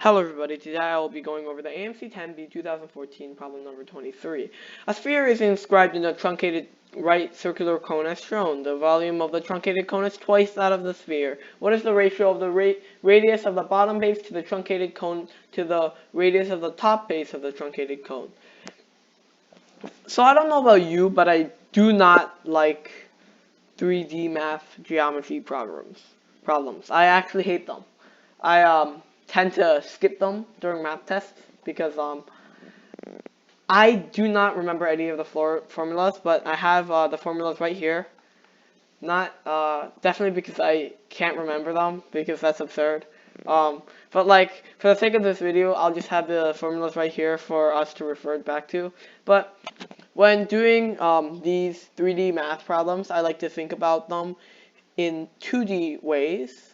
Hello everybody, today I will be going over the AMC 10B 2014 problem number 23. A sphere is inscribed in a truncated right circular cone as shown. The volume of the truncated cone is twice that of the sphere. What is the ratio of the radius of the bottom base to the truncated cone to the radius of the top base of the truncated cone? So I don't know about you, but I do not like 3D math geometry problems. I actually hate them. I tend to skip them during math tests because I do not remember any of the formulas, but I have the formulas right here. Not definitely because I can't remember them because that's absurd. But like for the sake of this video, I'll just have the formulas right here for us to refer back to. But when doing these 3D math problems, I like to think about them in 2D ways.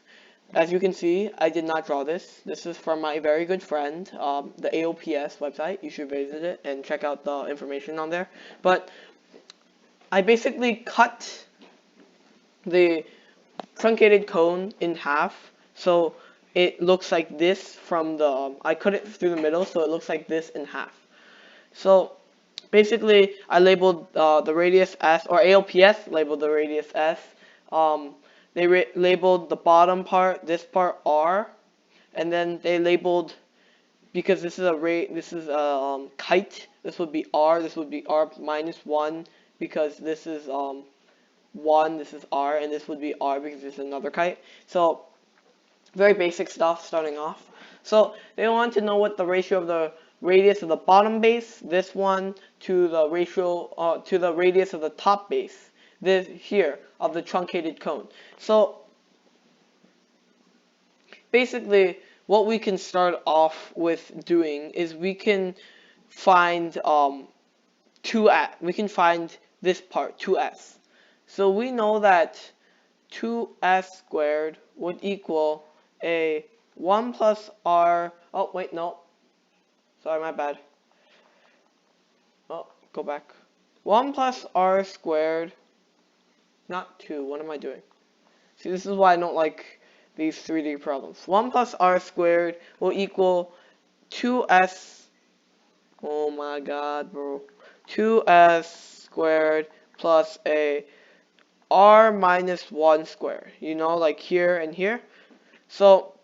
As you can see, I did not draw this. This is from my very good friend, the AOPS website. You should visit it and check out the information on there. But I basically cut the truncated cone in half, so it looks like this from the, I cut it through the middle, so it looks like this in half. So basically, I labeled the radius S, or AOPS labeled the radius S. They labeled the bottom part, this part R, and then they labeled, because this is a kite, this would be R, this would be R minus 1, because this is 1, this is R, and this would be R because this is another kite. So very basic stuff starting off. So they want to know what the ratio of the radius of the bottom base, this one, to the ratio to the radius of the top base, this here, of the truncated cone. So basically what we can start off with doing is we can find we can find this part, 2s. So we know that 2s squared would equal a 1 plus r, oh wait, no, sorry, my bad. Oh, go back. 1 plus r squared, not 2, what am I doing? See, this is why I don't like these 3D problems. 1 plus r squared will equal 2s, oh my god, bro. 2s squared plus a r minus 1 squared. You know, like here and here. So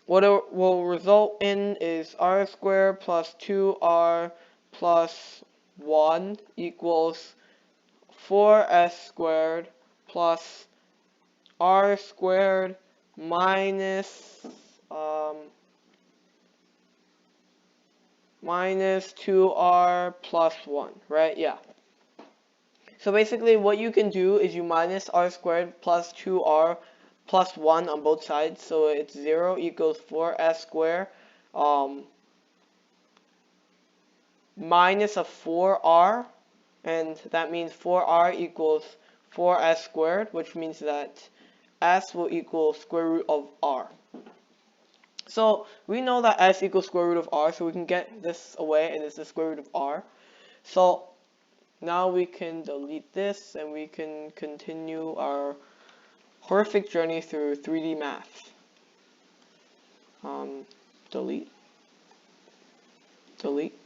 what it will result in is r squared plus 2r plus 1 equals 4s squared plus r squared minus minus 2r plus 1, right? Yeah. So basically what you can do is you minus r squared plus 2r plus 1 on both sides, so it's 0 equals 4s squared minus a 4r, and that means 4r equals 4s squared, which means that s will equal square root of r. So we know that s equals square root of r, so we can get this away, and this is square root of r. So now we can delete this, and we can continue our horrific journey through 3D math. Delete, delete,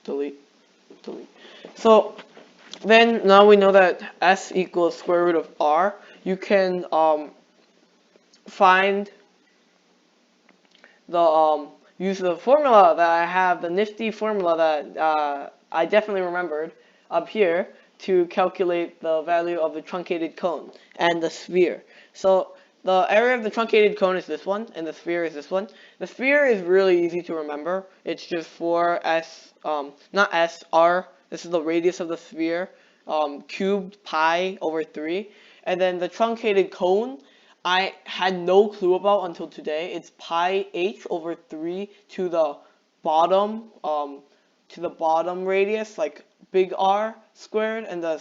delete, delete. So then now we know that s equals square root of r. You can find the use the formula that I have, the nifty formula that I definitely remembered up here to calculate the value of the truncated cone and the sphere. So the area of the truncated cone is this one, and the sphere is this one. The sphere is really easy to remember. It's just 4s, not s, r. This is the radius of the sphere, cubed pi over 3. And then the truncated cone, I had no clue about until today. It's pi h over 3 to the bottom radius, like big R squared, and the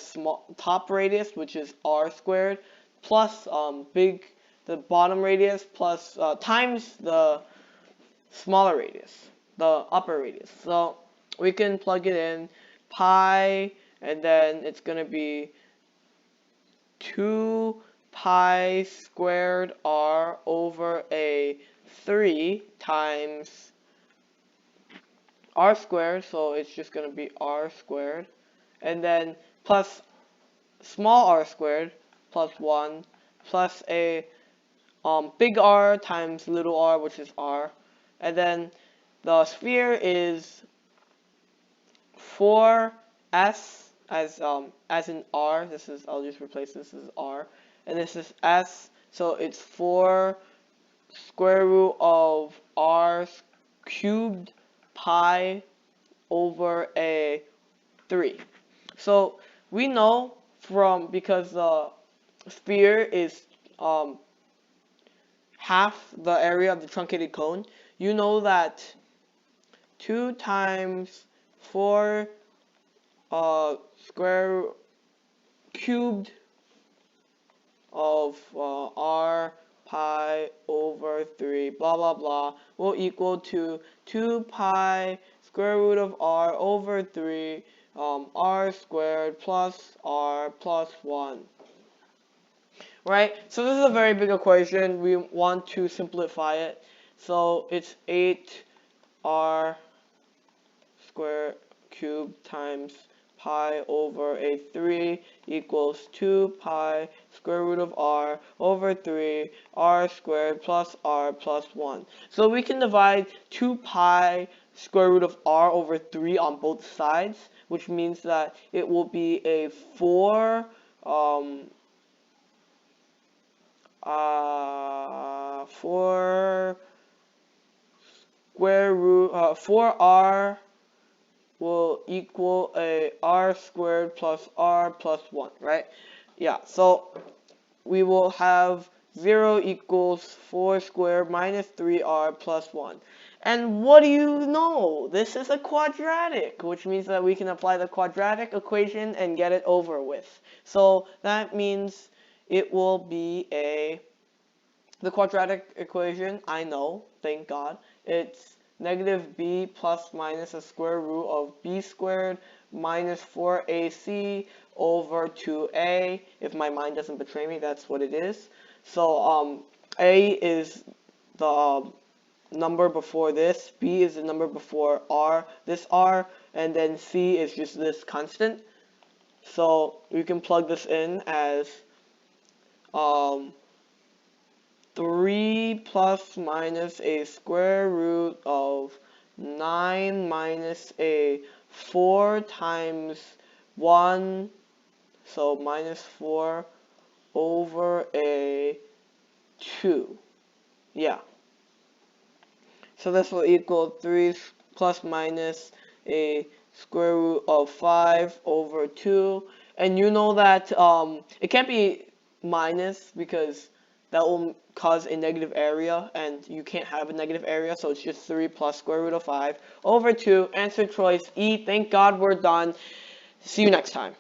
top radius, which is R squared, plus the bottom radius plus times the smaller radius, the upper radius. So we can plug it in, pi, and then it's gonna be 2 pi squared r over a 3 times r squared, so it's just going to be r squared, and then plus small r squared plus 1 plus a big R times little r, which is r, and then the sphere is 4s as in r. This is, I'll just replace this as r, and this is s, so it's 4 square root of r cubed pi over a 3. So we know because the sphere is half the area of the truncated cone, you know that 2 times 4 square cubed of r pi over 3 blah blah blah will equal to 2 pi square root of r over 3 r squared plus r plus 1. Right? So this is a very big equation. We want to simplify it. So it's 8r square cubed times pi over a 3 equals 2 pi square root of r over 3 r squared plus r plus 1. So we can divide 2 pi square root of r over 3 on both sides, which means that it will be a 4 4r will equal a r squared plus r plus 1, right? Yeah, so we will have 0 equals 4 squared minus 3r plus 1. And what do you know? This is a quadratic, which means that we can apply the quadratic equation and get it over with. So that means it will be the quadratic equation, I know, thank God, it's negative b plus minus a square root of b squared minus 4ac over 2a. If my mind doesn't betray me, that's what it is. So a is the number before this, b is the number before r, this r, and then c is just this constant. So you can plug this in as 3 plus minus a square root of 9 minus a 4 times 1, so minus 4 over a 2. Yeah. So this will equal 3 plus minus a square root of 5 over 2. And you know that it can't be minus because that will cause a negative area, and you can't have a negative area, so it's just 3 plus square root of 5 over 2. Answer choice E. Thank God we're done. See you next time.